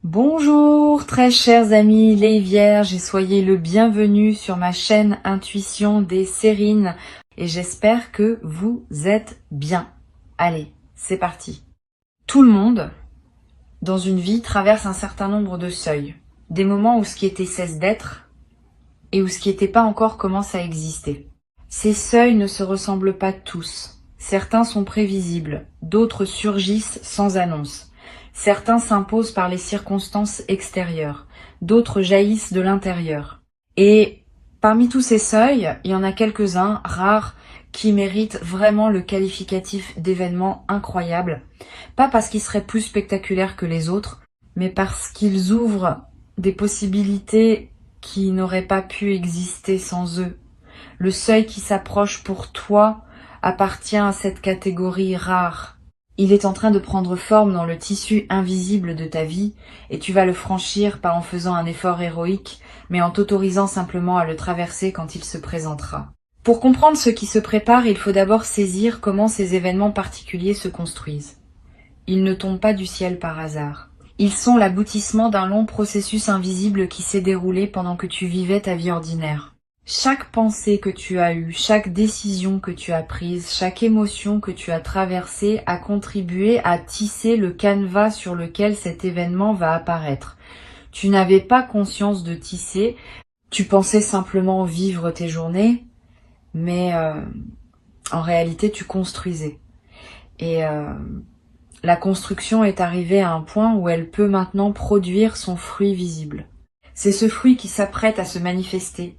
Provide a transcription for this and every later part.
Bonjour très chers amis les vierges et soyez le bienvenu sur ma chaîne Intuition des Sérines et j'espère que vous êtes bien. Allez, c'est parti. Tout le monde, dans une vie, traverse un certain nombre de seuils. Des moments où ce qui était cesse d'être et où ce qui n'était pas encore commence à exister. Ces seuils ne se ressemblent pas tous. Certains sont prévisibles, d'autres surgissent sans annonce. Certains s'imposent par les circonstances extérieures, d'autres jaillissent de l'intérieur. Et parmi tous ces seuils, il y en a quelques-uns, rares, qui méritent vraiment le qualificatif d'événements incroyables. Pas parce qu'ils seraient plus spectaculaires que les autres, mais parce qu'ils ouvrent des possibilités qui n'auraient pas pu exister sans eux. Le seuil qui s'approche pour toi appartient à cette catégorie rare. Il est en train de prendre forme dans le tissu invisible de ta vie et tu vas le franchir pas en faisant un effort héroïque, mais en t'autorisant simplement à le traverser quand il se présentera. Pour comprendre ce qui se prépare, il faut d'abord saisir comment ces événements particuliers se construisent. Ils ne tombent pas du ciel par hasard. Ils sont l'aboutissement d'un long processus invisible qui s'est déroulé pendant que tu vivais ta vie ordinaire. Chaque pensée que tu as eue, chaque décision que tu as prise, chaque émotion que tu as traversée a contribué à tisser le canevas sur lequel cet événement va apparaître. Tu n'avais pas conscience de tisser, tu pensais simplement vivre tes journées, mais en réalité tu construisais. Et la construction est arrivée à un point où elle peut maintenant produire son fruit visible. C'est ce fruit qui s'apprête à se manifester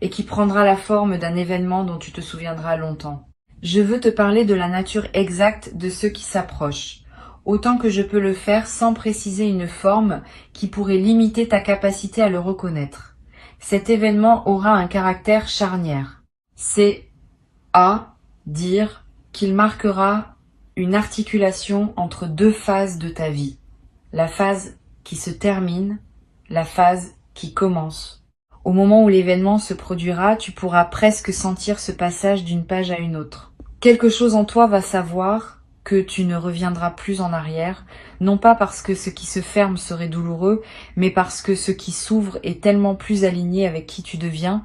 et qui prendra la forme d'un événement dont tu te souviendras longtemps. Je veux te parler de la nature exacte de ce qui s'approche, autant que je peux le faire sans préciser une forme qui pourrait limiter ta capacité à le reconnaître. Cet événement aura un caractère charnière. C'est à dire qu'il marquera une articulation entre deux phases de ta vie. La phase qui se termine, la phase qui commence. Au moment où l'événement se produira, tu pourras presque sentir ce passage d'une page à une autre. Quelque chose en toi va savoir que tu ne reviendras plus en arrière, non pas parce que ce qui se ferme serait douloureux, mais parce que ce qui s'ouvre est tellement plus aligné avec qui tu deviens,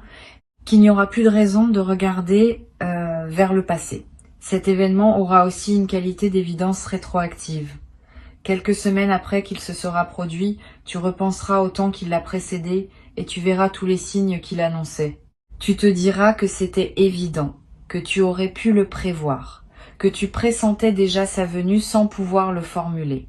qu'il n'y aura plus de raison de regarder vers le passé. Cet événement aura aussi une qualité d'évidence rétroactive. Quelques semaines après qu'il se sera produit, tu repenseras au temps qui l'a précédé et tu verras tous les signes qu'il annonçait. Tu te diras que c'était évident, que tu aurais pu le prévoir, que tu pressentais déjà sa venue sans pouvoir le formuler.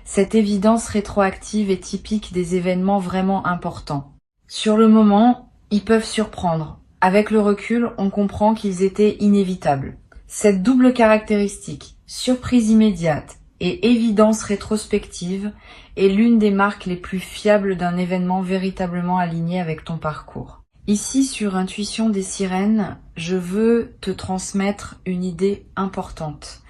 Cette évidence rétroactive est typique des événements vraiment importants. Sur le moment, ils peuvent surprendre. Avec le recul, on comprend qu'ils étaient inévitables. Cette double caractéristique, surprise immédiate et évidence rétrospective, est l'une des marques les plus fiables d'un événement véritablement aligné avec ton parcours. Ici, sur Intuition des Sirènes, je veux te transmettre une idée importante.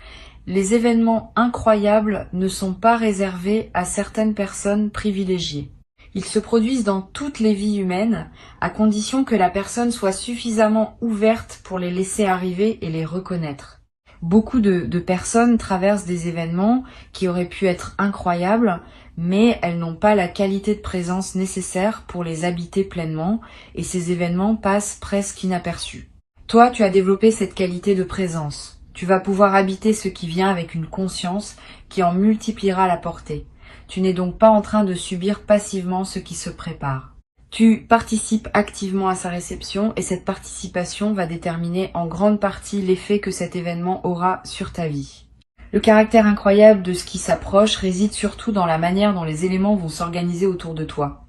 Les événements incroyables ne sont pas réservés à certaines personnes privilégiées. Ils se produisent dans toutes les vies humaines, à condition que la personne soit suffisamment ouverte pour les laisser arriver et les reconnaître. Beaucoup de personnes traversent des événements qui auraient pu être incroyables, mais elles n'ont pas la qualité de présence nécessaire pour les habiter pleinement, et ces événements passent presque inaperçus. Toi, tu as développé cette qualité de présence. Tu vas pouvoir habiter ce qui vient avec une conscience qui en multipliera la portée. Tu n'es donc pas en train de subir passivement ce qui se prépare. Tu participes activement à sa réception et cette participation va déterminer en grande partie l'effet que cet événement aura sur ta vie. Le caractère incroyable de ce qui s'approche réside surtout dans la manière dont les éléments vont s'organiser autour de toi.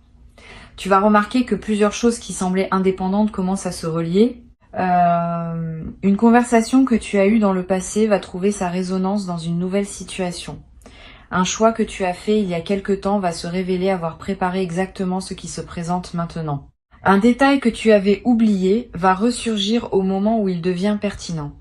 Tu vas remarquer que plusieurs choses qui semblaient indépendantes commencent à se relier. Une conversation que tu as eue dans le passé va trouver sa résonance dans une nouvelle situation. Un choix que tu as fait il y a quelque temps va se révéler avoir préparé exactement ce qui se présente maintenant. Un détail que tu avais oublié va ressurgir au moment où il devient pertinent.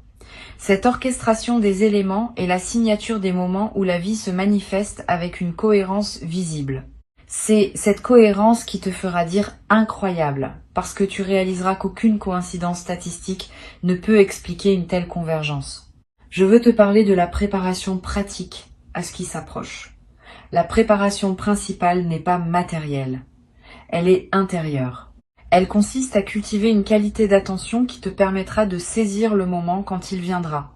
Cette orchestration des éléments est la signature des moments où la vie se manifeste avec une cohérence visible. C'est cette cohérence qui te fera dire incroyable, parce que tu réaliseras qu'aucune coïncidence statistique ne peut expliquer une telle convergence. Je veux te parler de la préparation pratique à ce qui s'approche. La préparation principale n'est pas matérielle, elle est intérieure. Elle consiste à cultiver une qualité d'attention qui te permettra de saisir le moment quand il viendra.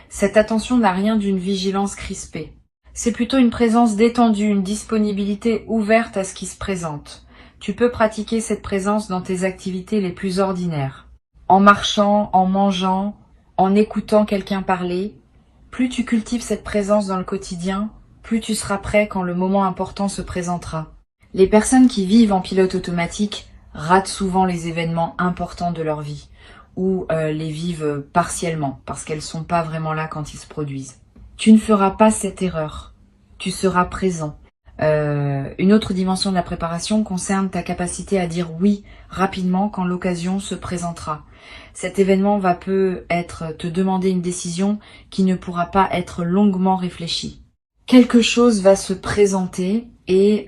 Cette attention n'a rien d'une vigilance crispée. C'est plutôt une présence détendue, une disponibilité ouverte à ce qui se présente. Tu peux pratiquer cette présence dans tes activités les plus ordinaires. En marchant, en mangeant, en écoutant quelqu'un parler. Plus tu cultives cette présence dans le quotidien, plus tu seras prêt quand le moment important se présentera. Les personnes qui vivent en pilote automatique ratent souvent les événements importants de leur vie, ou les vivent partiellement, parce qu'elles sont pas vraiment là quand ils se produisent. Tu ne feras pas cette erreur, tu seras présent. Une autre dimension de la préparation concerne ta capacité à dire oui rapidement quand l'occasion se présentera. Cet événement va peut-être te demander une décision qui ne pourra pas être longuement réfléchie. Quelque chose va se présenter et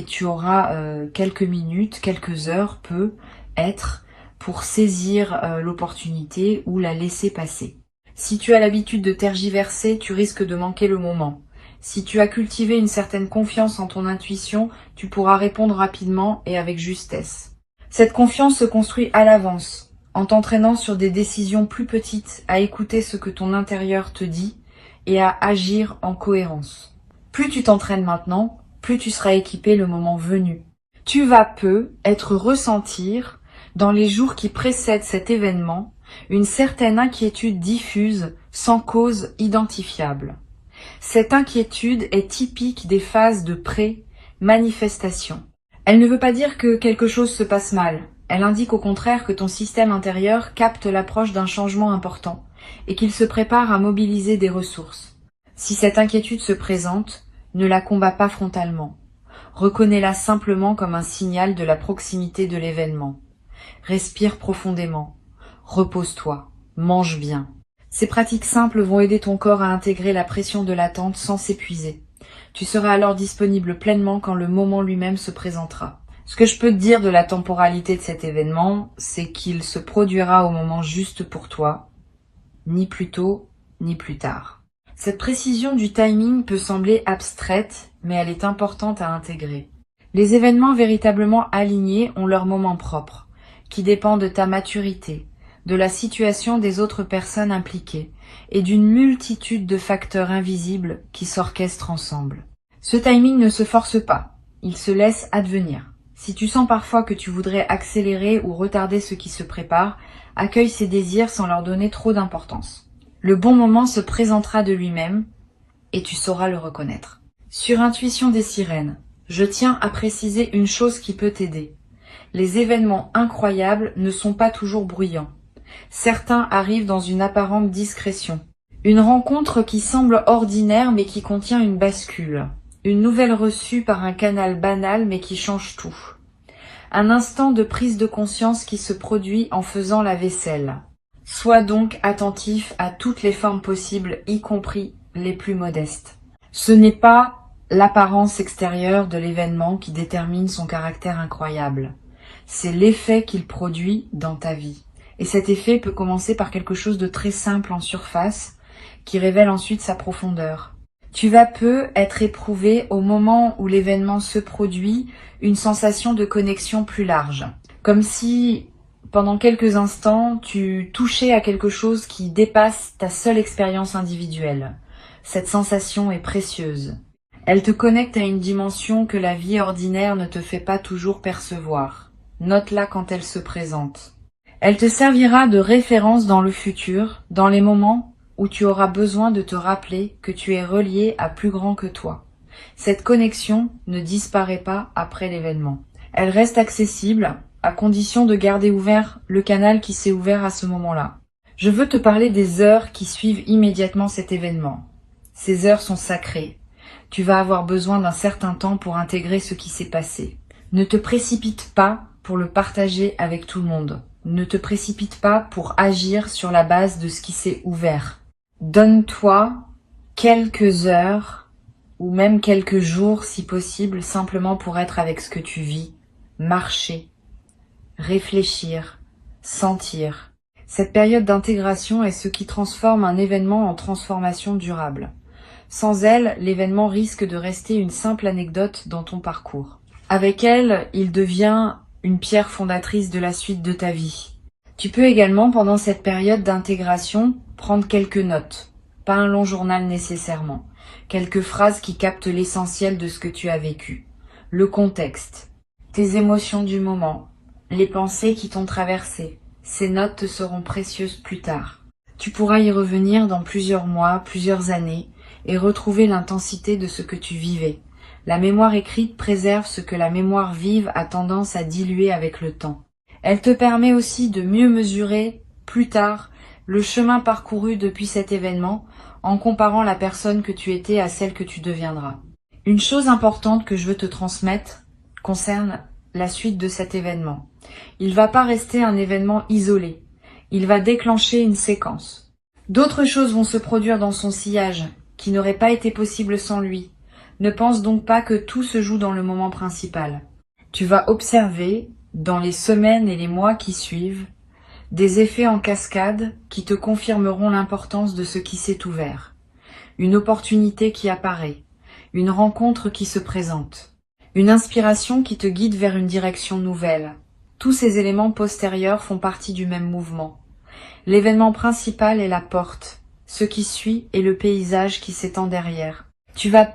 tu auras quelques minutes, quelques heures, peut être, pour saisir l'opportunité ou la laisser passer. Si tu as l'habitude de tergiverser, tu risques de manquer le moment. Si tu as cultivé une certaine confiance en ton intuition, tu pourras répondre rapidement et avec justesse. Cette confiance se construit à l'avance, en t'entraînant sur des décisions plus petites, à écouter ce que ton intérieur te dit et à agir en cohérence. Plus tu t'entraînes maintenant, plus tu seras équipé le moment venu. Tu vas être ressentir, dans les jours qui précèdent cet événement, une certaine inquiétude diffuse, sans cause identifiable. Cette inquiétude est typique des phases de pré-manifestation. Elle ne veut pas dire que quelque chose se passe mal. Elle indique au contraire que ton système intérieur capte l'approche d'un changement important et qu'il se prépare à mobiliser des ressources. Si cette inquiétude se présente, ne la combats pas frontalement. Reconnais-la simplement comme un signal de la proximité de l'événement. Respire profondément. Repose-toi. Mange bien. Ces pratiques simples vont aider ton corps à intégrer la pression de l'attente sans s'épuiser. Tu seras alors disponible pleinement quand le moment lui-même se présentera. Ce que je peux te dire de la temporalité de cet événement, c'est qu'il se produira au moment juste pour toi, ni plus tôt, ni plus tard. Cette précision du timing peut sembler abstraite, mais elle est importante à intégrer. Les événements véritablement alignés ont leur moment propre, qui dépend de ta maturité, de la situation des autres personnes impliquées et d'une multitude de facteurs invisibles qui s'orchestrent ensemble. Ce timing ne se force pas, il se laisse advenir. Si tu sens parfois que tu voudrais accélérer ou retarder ce qui se prépare, accueille ces désirs sans leur donner trop d'importance. Le bon moment se présentera de lui-même et tu sauras le reconnaître. Sur Intuition des sirènes, je tiens à préciser une chose qui peut t'aider. Les événements incroyables ne sont pas toujours bruyants. Certains arrivent dans une apparente discrétion. Une rencontre qui semble ordinaire mais qui contient une bascule. Une nouvelle reçue par un canal banal mais qui change tout. Un instant de prise de conscience qui se produit en faisant la vaisselle. Sois donc attentif à toutes les formes possibles, y compris les plus modestes. Ce n'est pas l'apparence extérieure de l'événement qui détermine son caractère incroyable. C'est l'effet qu'il produit dans ta vie. Et cet effet peut commencer par quelque chose de très simple en surface, qui révèle ensuite sa profondeur. Tu vas être éprouvé au moment où l'événement se produit, une sensation de connexion plus large. Comme si, pendant quelques instants, tu touchais à quelque chose qui dépasse ta seule expérience individuelle. Cette sensation est précieuse. Elle te connecte à une dimension que la vie ordinaire ne te fait pas toujours percevoir. Note-la quand elle se présente. Elle te servira de référence dans le futur, dans les moments où tu auras besoin de te rappeler que tu es relié à plus grand que toi. Cette connexion ne disparaît pas après l'événement. Elle reste accessible, à condition de garder ouvert le canal qui s'est ouvert à ce moment-là. Je veux te parler des heures qui suivent immédiatement cet événement. Ces heures sont sacrées. Tu vas avoir besoin d'un certain temps pour intégrer ce qui s'est passé. Ne te précipite pas pour le partager avec tout le monde. Ne te précipite pas pour agir sur la base de ce qui s'est ouvert. Donne-toi quelques heures ou même quelques jours si possible, simplement pour être avec ce que tu vis, marcher, réfléchir, sentir. Cette période d'intégration est ce qui transforme un événement en transformation durable. Sans elle, l'événement risque de rester une simple anecdote dans ton parcours. Avec elle, il devient une pierre fondatrice de la suite de ta vie. Tu peux également, pendant cette période d'intégration, prendre quelques notes. Pas un long journal nécessairement. Quelques phrases qui captent l'essentiel de ce que tu as vécu. Le contexte, tes émotions du moment, les pensées qui t'ont traversé. Ces notes te seront précieuses plus tard. Tu pourras y revenir dans plusieurs mois, plusieurs années, et retrouver l'intensité de ce que tu vivais. La mémoire écrite préserve ce que la mémoire vive a tendance à diluer avec le temps. Elle te permet aussi de mieux mesurer, plus tard, le chemin parcouru depuis cet événement, en comparant la personne que tu étais à celle que tu deviendras. Une chose importante que je veux te transmettre concerne la suite de cet événement. Il ne va pas rester un événement isolé. Il va déclencher une séquence. D'autres choses vont se produire dans son sillage, qui n'auraient pas été possibles sans lui. Ne pense donc pas que tout se joue dans le moment principal. Tu vas observer, dans les semaines et les mois qui suivent, des effets en cascade qui te confirmeront l'importance de ce qui s'est ouvert. Une opportunité qui apparaît, une rencontre qui se présente, une inspiration qui te guide vers une direction nouvelle. Tous ces éléments postérieurs font partie du même mouvement. L'événement principal est la porte, ce qui suit est le paysage qui s'étend derrière. Tu vas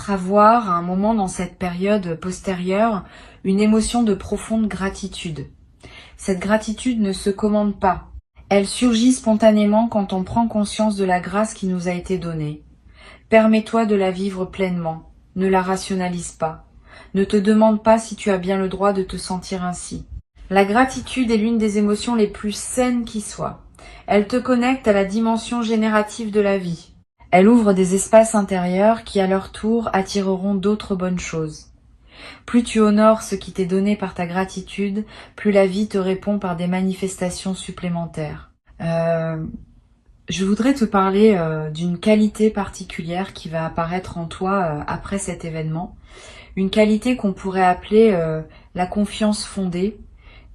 avoir à un moment dans cette période postérieure une émotion de profonde gratitude. Cette gratitude ne se commande pas. Elle surgit spontanément quand on prend conscience de la grâce qui nous a été donnée. Permets-toi de la vivre pleinement. Ne la rationalise pas. Ne te demande pas si tu as bien le droit de te sentir ainsi. La gratitude est l'une des émotions les plus saines qui soient. Elle te connecte à la dimension générative de la vie. Elle ouvre des espaces intérieurs qui, à leur tour, attireront d'autres bonnes choses. Plus tu honores ce qui t'est donné par ta gratitude, plus la vie te répond par des manifestations supplémentaires. Je voudrais te parler d'une qualité particulière qui va apparaître en toi après cet événement. Une qualité qu'on pourrait appeler la confiance fondée,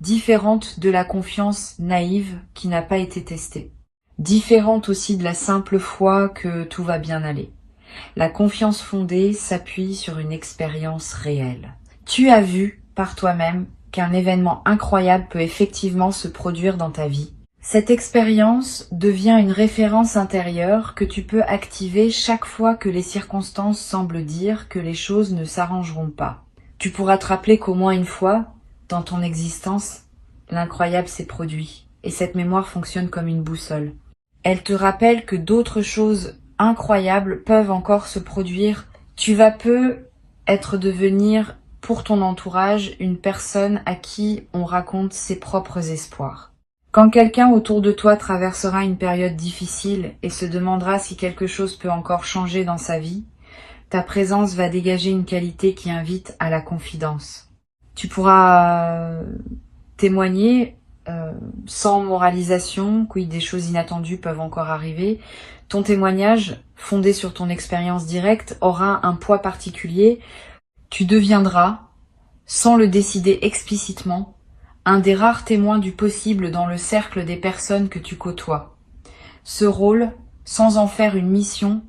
différente de la confiance naïve qui n'a pas été testée. Différente aussi de la simple foi que tout va bien aller. La confiance fondée s'appuie sur une expérience réelle. Tu as vu par toi-même qu'un événement incroyable peut effectivement se produire dans ta vie. Cette expérience devient une référence intérieure que tu peux activer chaque fois que les circonstances semblent dire que les choses ne s'arrangeront pas. Tu pourras te rappeler qu'au moins une fois, dans ton existence, l'incroyable s'est produit, et cette mémoire fonctionne comme une boussole. Elle te rappelle que d'autres choses incroyables peuvent encore se produire. Tu vas devenir pour ton entourage une personne à qui on raconte ses propres espoirs. Quand quelqu'un autour de toi traversera une période difficile et se demandera si quelque chose peut encore changer dans sa vie, ta présence va dégager une qualité qui invite à la confidence. Tu pourras témoigner sans moralisation, oui, des choses inattendues peuvent encore arriver. Ton témoignage, fondé sur ton expérience directe, aura un poids particulier. Tu deviendras, sans le décider explicitement, un des rares témoins du possible dans le cercle des personnes que tu côtoies. Ce rôle, sans en faire une mission,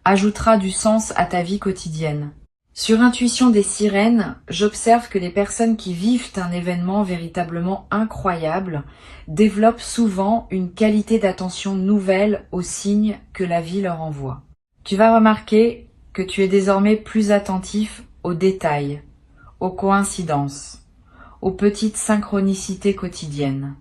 ajoutera du sens à ta vie quotidienne. Sur Intuition des sirènes, j'observe que les personnes qui vivent un événement véritablement incroyable développent souvent une qualité d'attention nouvelle aux signes que la vie leur envoie. Tu vas remarquer que tu es désormais plus attentif aux détails, aux coïncidences, aux petites synchronicités quotidiennes.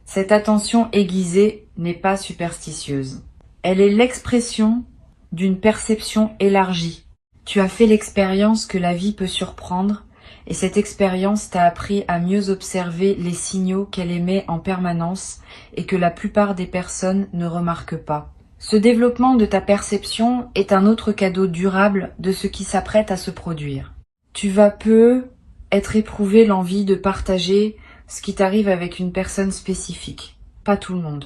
Cette attention aiguisée n'est pas superstitieuse. Elle est l'expression d'une perception élargie. Tu as fait l'expérience que la vie peut surprendre et cette expérience t'a appris à mieux observer les signaux qu'elle émet en permanence et que la plupart des personnes ne remarquent pas. Ce développement de ta perception est un autre cadeau durable de ce qui s'apprête à se produire. Tu vas être éprouvé l'envie de partager ce qui t'arrive avec une personne spécifique. Pas tout le monde.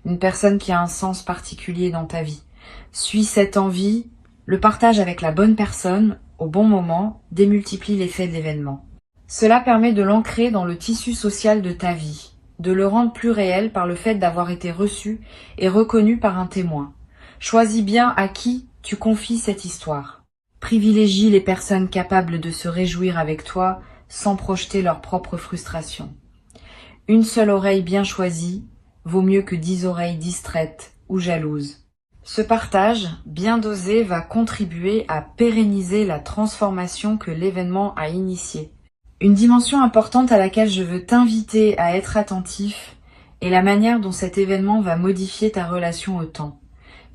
Une personne qui a un sens particulier dans ta vie. Suis cette envie. Le partage avec la bonne personne, au bon moment, démultiplie l'effet de l'événement. Cela permet de l'ancrer dans le tissu social de ta vie, de le rendre plus réel par le fait d'avoir été reçu et reconnu par un témoin. Choisis bien à qui Tu confies cette histoire. Privilégie les personnes capables de se réjouir avec toi sans projeter leur propre frustration. Une seule oreille bien choisie vaut mieux que 10 oreilles distraites ou jalouses. Ce partage, bien dosé, va contribuer à pérenniser la transformation que l'événement a initiée. Une dimension importante à laquelle je veux t'inviter à être attentif est la manière dont cet événement va modifier ta relation au temps.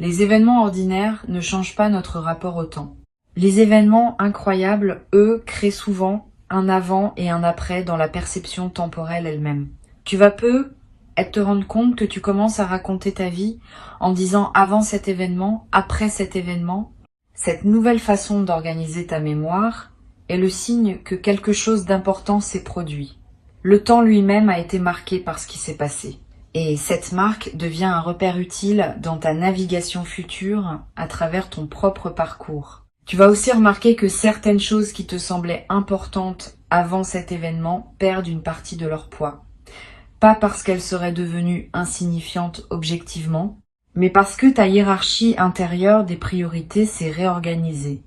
Les événements ordinaires ne changent pas notre rapport au temps. Les événements incroyables, eux, créent souvent un avant et un après dans la perception temporelle elle-même. Tu vas peu te rendre compte que tu commences à raconter ta vie en disant avant cet événement, après cet événement. Cette nouvelle façon d'organiser ta mémoire est le signe que quelque chose d'important s'est produit. Le temps lui-même a été marqué par ce qui s'est passé. Et cette marque devient un repère utile dans ta navigation future à travers ton propre parcours. Tu vas aussi remarquer que certaines choses qui te semblaient importantes avant cet événement perdent une partie de leur poids. Pas parce qu'elles seraient devenues insignifiantes objectivement, mais parce que ta hiérarchie intérieure des priorités s'est réorganisée.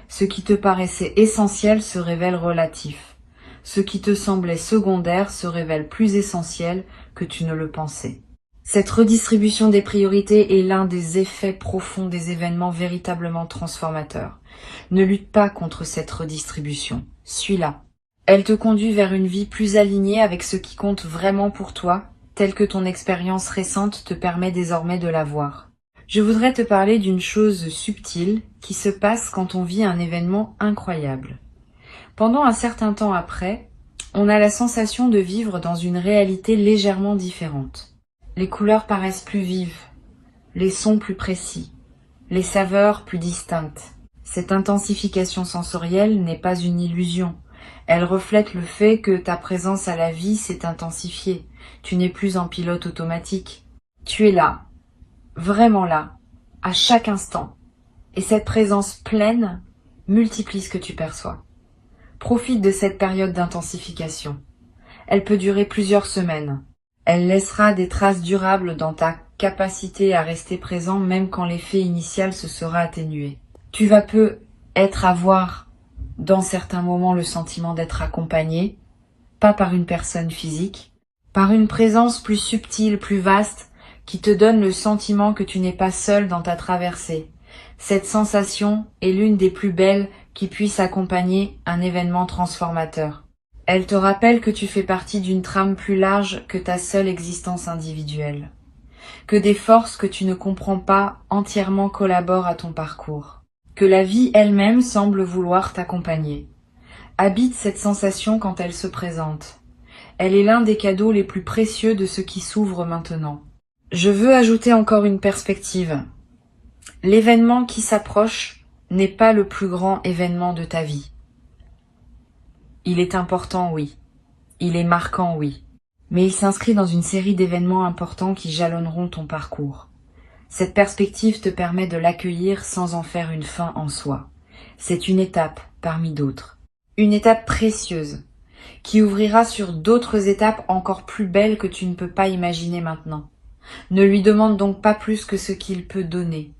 Ce qui te paraissait essentiel se révèle relatif. Ce qui te semblait secondaire se révèle plus essentiel que tu ne le pensais. Cette redistribution des priorités est l'un des effets profonds des événements véritablement transformateurs. Ne lutte pas contre cette redistribution. Suis-la. Elle te conduit vers une vie plus alignée avec ce qui compte vraiment pour toi, tel que ton expérience récente te permet désormais de la voir. Je voudrais te parler d'une chose subtile qui se passe quand on vit un événement incroyable. Pendant un certain temps après, on a la sensation de vivre dans une réalité légèrement différente. Les couleurs paraissent plus vives, les sons plus précis, les saveurs plus distinctes. Cette intensification sensorielle n'est pas une illusion. Elle reflète le fait que ta présence à la vie s'est intensifiée. Tu n'es plus en pilote automatique. Tu es là, vraiment là, à chaque instant. Et cette présence pleine multiplie ce que tu perçois. Profite de cette période d'intensification. Elle peut durer plusieurs semaines. Elle laissera des traces durables dans ta capacité à rester présent même quand l'effet initial se sera atténué. Tu vas peu être à voir dans certains moments le sentiment d'être accompagné, pas par une personne physique, par une présence plus subtile, plus vaste, qui te donne le sentiment que tu n'es pas seul dans ta traversée. Cette sensation est l'une des plus belles qui puisse accompagner un événement transformateur. Elle te rappelle que tu fais partie d'une trame plus large que ta seule existence individuelle, que des forces que tu ne comprends pas entièrement collaborent à ton parcours, que la vie elle-même semble vouloir t'accompagner. Habite cette sensation quand elle se présente. Elle est l'un des cadeaux les plus précieux de ce qui s'ouvre maintenant. Je veux ajouter encore une perspective. L'événement qui s'approche n'est pas le plus grand événement de ta vie. Il est important, oui. Il est marquant, oui. Mais il s'inscrit dans une série d'événements importants qui jalonneront ton parcours. Cette perspective te permet de l'accueillir sans en faire une fin en soi. C'est une étape parmi d'autres. Une étape précieuse, qui ouvrira sur d'autres étapes encore plus belles que tu ne peux pas imaginer maintenant. Ne lui demande donc pas plus que ce qu'il peut donner.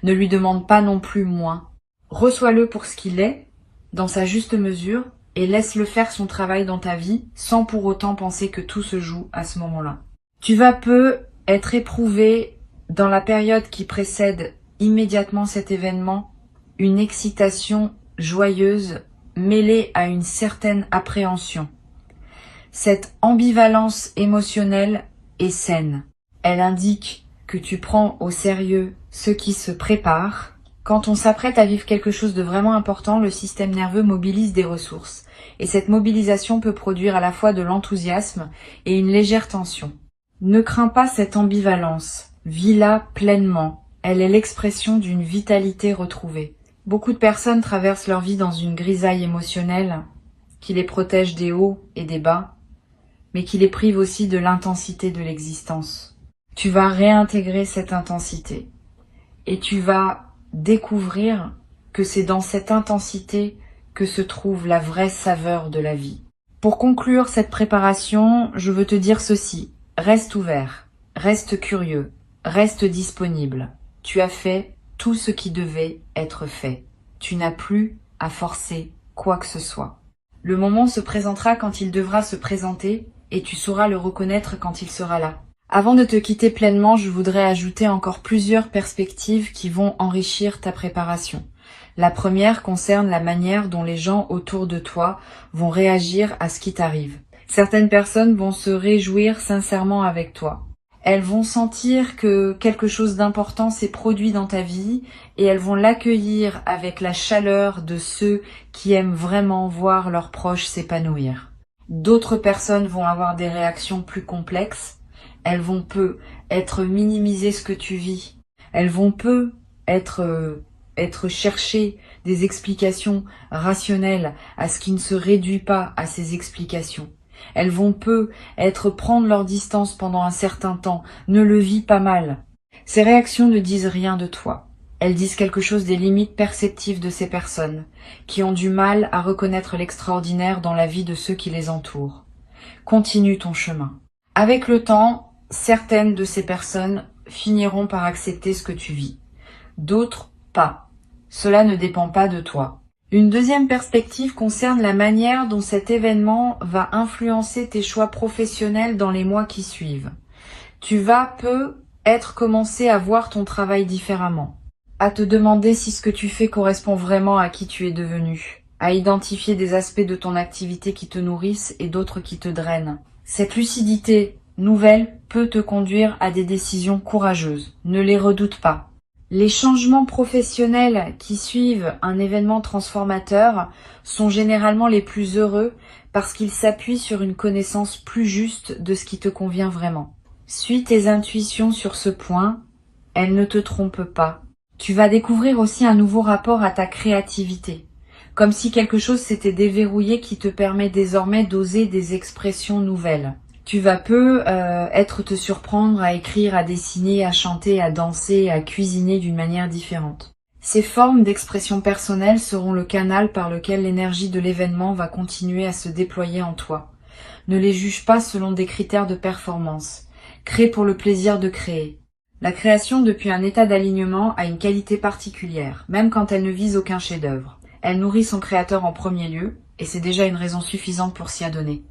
Ne lui demande pas non plus moins. Reçois-le pour ce qu'il est, dans sa juste mesure, et laisse-le faire son travail dans ta vie, sans pour autant penser que tout se joue à ce moment-là. Tu vas peu être éprouvé dans la période qui précède immédiatement cet événement, une excitation joyeuse mêlée à une certaine appréhension. Cette ambivalence émotionnelle est saine. Elle indique que tu prends au sérieux ce qui se prépare. Quand on s'apprête à vivre quelque chose de vraiment important, le système nerveux mobilise des ressources. Et cette mobilisation peut produire à la fois de l'enthousiasme et une légère tension. Ne crains pas cette ambivalence. Vis-la pleinement. Elle est l'expression d'une vitalité retrouvée. Beaucoup de personnes traversent leur vie dans une grisaille émotionnelle qui les protège des hauts et des bas, mais qui les prive aussi de l'intensité de l'existence. Tu vas réintégrer cette intensité et tu vas découvrir que c'est dans cette intensité que se trouve la vraie saveur de la vie. Pour conclure cette préparation, je veux te dire ceci. Reste ouvert, reste curieux, reste disponible. Tu as fait tout ce qui devait être fait. Tu n'as plus à forcer quoi que ce soit. Le moment se présentera quand il devra se présenter et tu sauras le reconnaître quand il sera là. Avant de te quitter pleinement, je voudrais ajouter encore plusieurs perspectives qui vont enrichir ta préparation. La première concerne la manière dont les gens autour de toi vont réagir à ce qui t'arrive. Certaines personnes vont se réjouir sincèrement avec toi. Elles vont sentir que quelque chose d'important s'est produit dans ta vie et elles vont l'accueillir avec la chaleur de ceux qui aiment vraiment voir leurs proches s'épanouir. D'autres personnes vont avoir des réactions plus complexes. Elles vont peu être minimiser ce que tu vis. Elles vont peu être chercher des explications rationnelles à ce qui ne se réduit pas à ces explications. Elles vont peu prendre leur distance pendant un certain temps. Ne le vis pas mal. Ces réactions ne disent rien de toi. Elles disent quelque chose des limites perceptives de ces personnes, qui ont du mal à reconnaître l'extraordinaire dans la vie de ceux qui les entourent. Continue ton chemin. Avec le temps, certaines de ces personnes finiront par accepter ce que tu vis. D'autres, pas. Cela ne dépend pas de toi. Une deuxième perspective concerne la manière dont cet événement va influencer tes choix professionnels dans les mois qui suivent. Tu vas peut-être commencer à voir ton travail différemment, à te demander si ce que tu fais correspond vraiment à qui tu es devenu, à identifier des aspects de ton activité qui te nourrissent et d'autres qui te drainent. Cette lucidité nouvelle peut te conduire à des décisions courageuses. Ne les redoute pas. Les changements professionnels qui suivent un événement transformateur sont généralement les plus heureux parce qu'ils s'appuient sur une connaissance plus juste de ce qui te convient vraiment. Suis tes intuitions sur ce point, elles ne te trompent pas. Tu vas découvrir aussi un nouveau rapport à ta créativité, comme si quelque chose s'était déverrouillé qui te permet désormais d'oser des expressions nouvelles. Tu vas te surprendre à écrire, à dessiner, à chanter, à danser, à cuisiner d'une manière différente. Ces formes d'expression personnelle seront le canal par lequel l'énergie de l'événement va continuer à se déployer en toi. Ne les juge pas selon des critères de performance. Crée pour le plaisir de créer. La création depuis un état d'alignement a une qualité particulière, même quand elle ne vise aucun chef-d'œuvre. Elle nourrit son créateur en premier lieu, et c'est déjà une raison suffisante pour s'y adonner.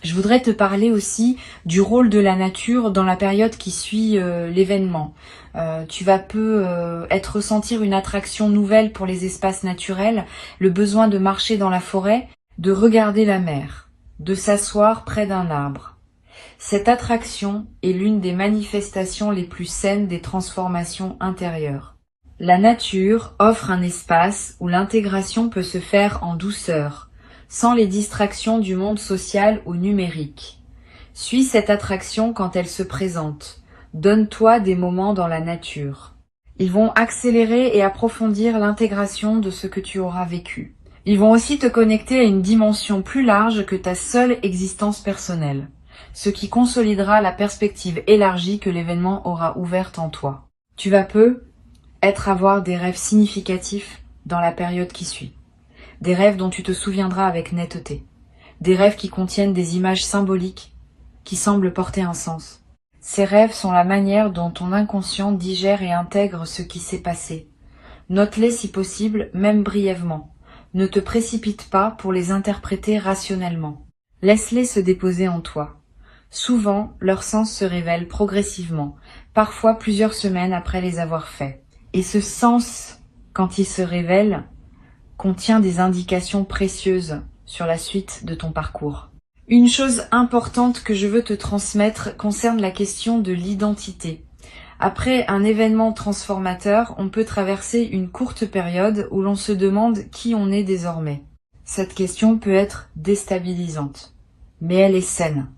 Je voudrais te parler aussi du rôle de la nature dans la période qui suit l'événement. Tu vas ressentir une attraction nouvelle pour les espaces naturels, le besoin de marcher dans la forêt, de regarder la mer, de s'asseoir près d'un arbre. Cette attraction est l'une des manifestations les plus saines des transformations intérieures. La nature offre un espace où l'intégration peut se faire en douceur, sans les distractions du monde social ou numérique. Suis cette attraction quand elle se présente. Donne-toi des moments dans la nature. Ils vont accélérer et approfondir l'intégration de ce que tu auras vécu. Ils vont aussi te connecter à une dimension plus large que ta seule existence personnelle, ce qui consolidera la perspective élargie que l'événement aura ouverte en toi. Tu vas avoir des rêves significatifs dans la période qui suit. Des rêves dont tu te souviendras avec netteté. Des rêves qui contiennent des images symboliques qui semblent porter un sens. Ces rêves sont la manière dont ton inconscient digère et intègre ce qui s'est passé. Note-les si possible, même brièvement. Ne te précipite pas pour les interpréter rationnellement. Laisse-les se déposer en toi. Souvent, leur sens se révèle progressivement, parfois plusieurs semaines après les avoir faits. Et ce sens, quand il se révèle, contient des indications précieuses sur la suite de ton parcours. Une chose importante que je veux te transmettre concerne la question de l'identité. Après un événement transformateur, on peut traverser une courte période où l'on se demande qui on est désormais. Cette question peut être déstabilisante, mais elle est saine.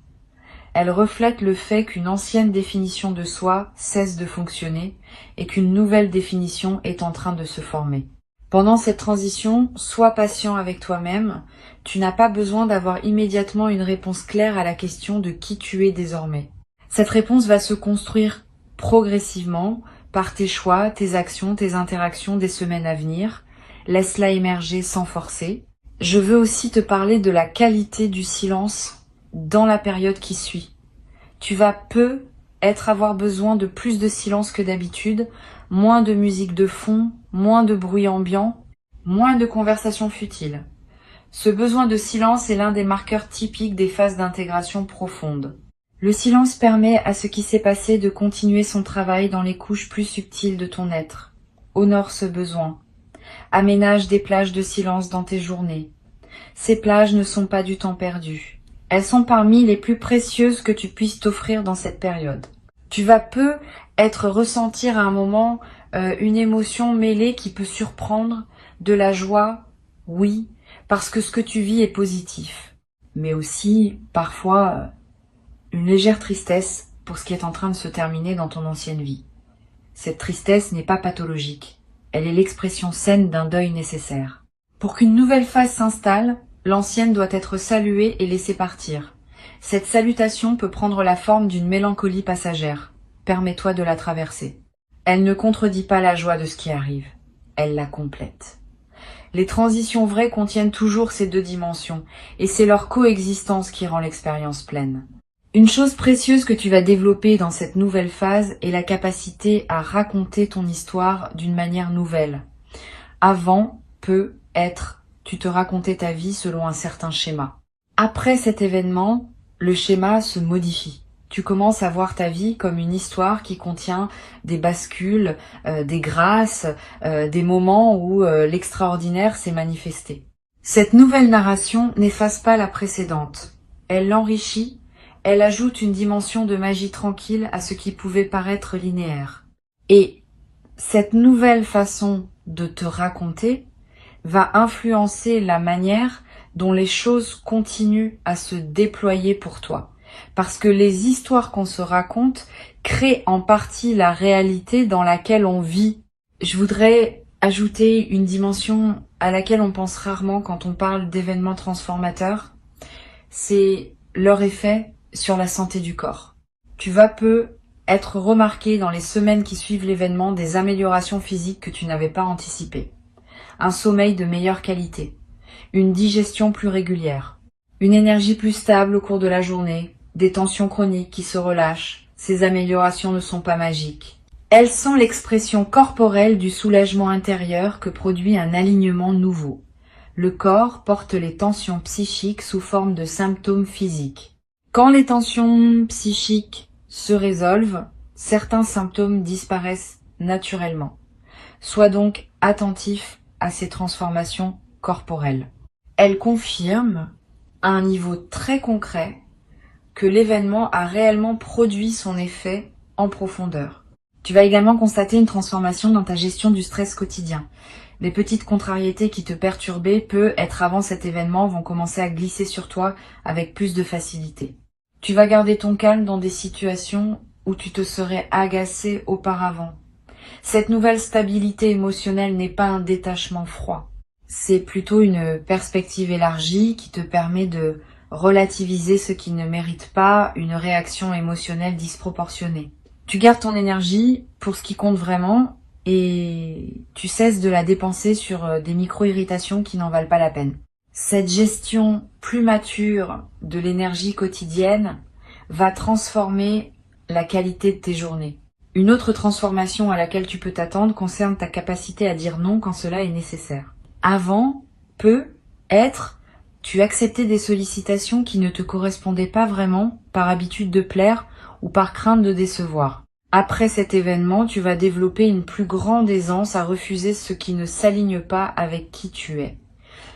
Elle reflète le fait qu'une ancienne définition de soi cesse de fonctionner et qu'une nouvelle définition est en train de se former. Pendant cette transition, sois patient avec toi-même. Tu n'as pas besoin d'avoir immédiatement une réponse claire à la question de qui tu es désormais. Cette réponse va se construire progressivement par tes choix, tes actions, tes interactions des semaines à venir. Laisse-la émerger sans forcer. Je veux aussi te parler de la qualité du silence dans la période qui suit. Tu vas avoir besoin de plus de silence que d'habitude, moins de musique de fond, moins de bruit ambiant, moins de conversations futiles. Ce besoin de silence est l'un des marqueurs typiques des phases d'intégration profonde. Le silence permet à ce qui s'est passé de continuer son travail dans les couches plus subtiles de ton être. Honore ce besoin. Aménage des plages de silence dans tes journées. Ces plages ne sont pas du temps perdu. Elles sont parmi les plus précieuses que tu puisses t'offrir dans cette période. Tu vas ressentir à un moment une émotion mêlée qui peut surprendre, de la joie, oui, parce que ce que tu vis est positif, mais aussi parfois une légère tristesse pour ce qui est en train de se terminer dans ton ancienne vie. Cette tristesse n'est pas pathologique, elle est l'expression saine d'un deuil nécessaire. Pour qu'une nouvelle phase s'installe, l'ancienne doit être saluée et laissée partir. Cette salutation peut prendre la forme d'une mélancolie passagère. Permets-toi de la traverser. Elle ne contredit pas la joie de ce qui arrive, elle la complète. Les transitions vraies contiennent toujours ces deux dimensions, et c'est leur coexistence qui rend l'expérience pleine. Une chose précieuse que tu vas développer dans cette nouvelle phase est la capacité à raconter ton histoire d'une manière nouvelle. Avant, tu te racontais ta vie selon un certain schéma. Après cet événement, le schéma se modifie. Tu commences à voir ta vie comme une histoire qui contient des bascules, des grâces, des moments où l'extraordinaire s'est manifesté. Cette nouvelle narration n'efface pas la précédente. Elle l'enrichit, elle ajoute une dimension de magie tranquille à ce qui pouvait paraître linéaire. Et cette nouvelle façon de te raconter va influencer la manière dont les choses continuent à se déployer pour toi. Parce que les histoires qu'on se raconte créent en partie la réalité dans laquelle on vit. Je voudrais ajouter une dimension à laquelle on pense rarement quand on parle d'événements transformateurs. C'est leur effet sur la santé du corps. Tu vas être remarqué dans les semaines qui suivent l'événement des améliorations physiques que tu n'avais pas anticipées. Un sommeil de meilleure qualité, une digestion plus régulière, une énergie plus stable au cours de la journée, des tensions chroniques qui se relâchent. Ces améliorations ne sont pas magiques. Elles sont l'expression corporelle du soulagement intérieur que produit un alignement nouveau. Le corps porte les tensions psychiques sous forme de symptômes physiques. Quand les tensions psychiques se résolvent, certains symptômes disparaissent naturellement. Sois donc attentif à ces transformations corporelles. Elles confirment, à un niveau très concret, que l'événement a réellement produit son effet en profondeur. Tu vas également constater une transformation dans ta gestion du stress quotidien. Les petites contrariétés qui te perturbaient peut-être avant cet événement vont commencer à glisser sur toi avec plus de facilité. Tu vas garder ton calme dans des situations où tu te serais agacé auparavant. Cette nouvelle stabilité émotionnelle n'est pas un détachement froid. C'est plutôt une perspective élargie qui te permet de relativiser ce qui ne mérite pas une réaction émotionnelle disproportionnée. Tu gardes ton énergie pour ce qui compte vraiment et tu cesses de la dépenser sur des micro-irritations qui n'en valent pas la peine. Cette gestion plus mature de l'énergie quotidienne va transformer la qualité de tes journées. Une autre transformation à laquelle tu peux t'attendre concerne ta capacité à dire non quand cela est nécessaire. Avant, tu acceptais des sollicitations qui ne te correspondaient pas vraiment par habitude de plaire ou par crainte de décevoir. Après cet événement, tu vas développer une plus grande aisance à refuser ce qui ne s'aligne pas avec qui tu es.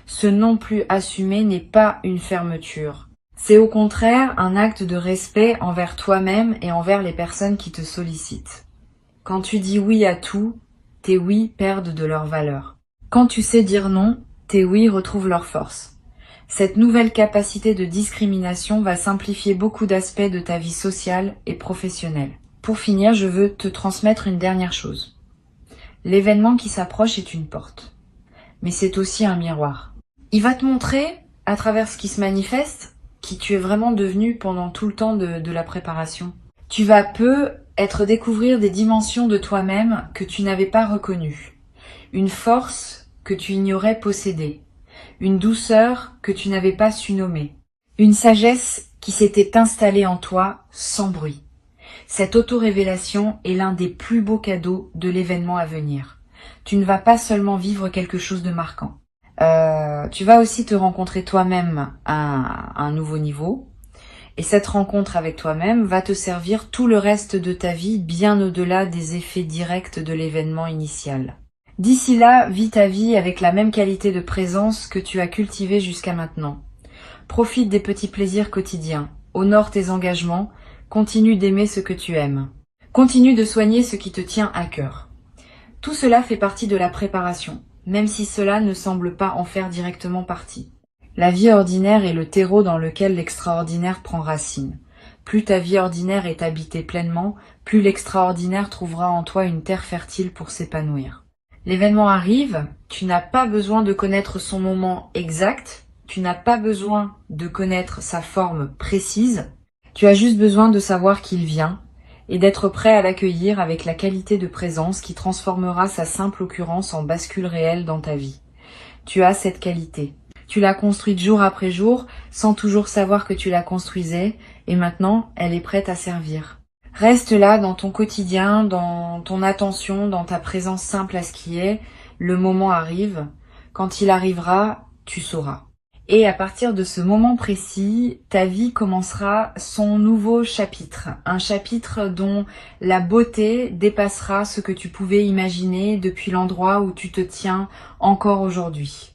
Ce non plus assumé n'est pas une fermeture. C'est au contraire un acte de respect envers toi-même et envers les personnes qui te sollicitent. Quand tu dis oui à tout, tes oui perdent de leur valeur. Quand tu sais dire non, tes oui retrouvent leur force. Cette nouvelle capacité de discrimination va simplifier beaucoup d'aspects de ta vie sociale et professionnelle. Pour finir, je veux te transmettre une dernière chose. L'événement qui s'approche est une porte, mais c'est aussi un miroir. Il va te montrer, à travers ce qui se manifeste, qui tu es vraiment devenu pendant tout le temps de la préparation. Tu vas découvrir des dimensions de toi-même que tu n'avais pas reconnues. Une force que tu ignorais posséder. Une douceur que tu n'avais pas su nommer. Une sagesse qui s'était installée en toi sans bruit. Cette auto-révélation est l'un des plus beaux cadeaux de l'événement à venir. Tu ne vas pas seulement vivre quelque chose de marquant. Tu vas aussi te rencontrer toi-même à un nouveau niveau. Et cette rencontre avec toi-même va te servir tout le reste de ta vie, bien au-delà des effets directs de l'événement initial. D'ici là, vis ta vie avec la même qualité de présence que tu as cultivée jusqu'à maintenant. Profite des petits plaisirs quotidiens, honore tes engagements, continue d'aimer ce que tu aimes. Continue de soigner ce qui te tient à cœur. Tout cela fait partie de la préparation, même si cela ne semble pas en faire directement partie. La vie ordinaire est le terreau dans lequel l'extraordinaire prend racine. Plus ta vie ordinaire est habitée pleinement, plus l'extraordinaire trouvera en toi une terre fertile pour s'épanouir. L'événement arrive, tu n'as pas besoin de connaître son moment exact, tu n'as pas besoin de connaître sa forme précise, tu as juste besoin de savoir qu'il vient et d'être prêt à l'accueillir avec la qualité de présence qui transformera sa simple occurrence en bascule réelle dans ta vie. Tu as cette qualité. Tu l'as construite jour après jour, sans toujours savoir que tu la construisais, et maintenant, elle est prête à servir. Reste là dans ton quotidien, dans ton attention, dans ta présence simple à ce qui est. Le moment arrive. Quand il arrivera, tu sauras. Et à partir de ce moment précis, ta vie commencera son nouveau chapitre. Un chapitre dont la beauté dépassera ce que tu pouvais imaginer depuis l'endroit où tu te tiens encore aujourd'hui.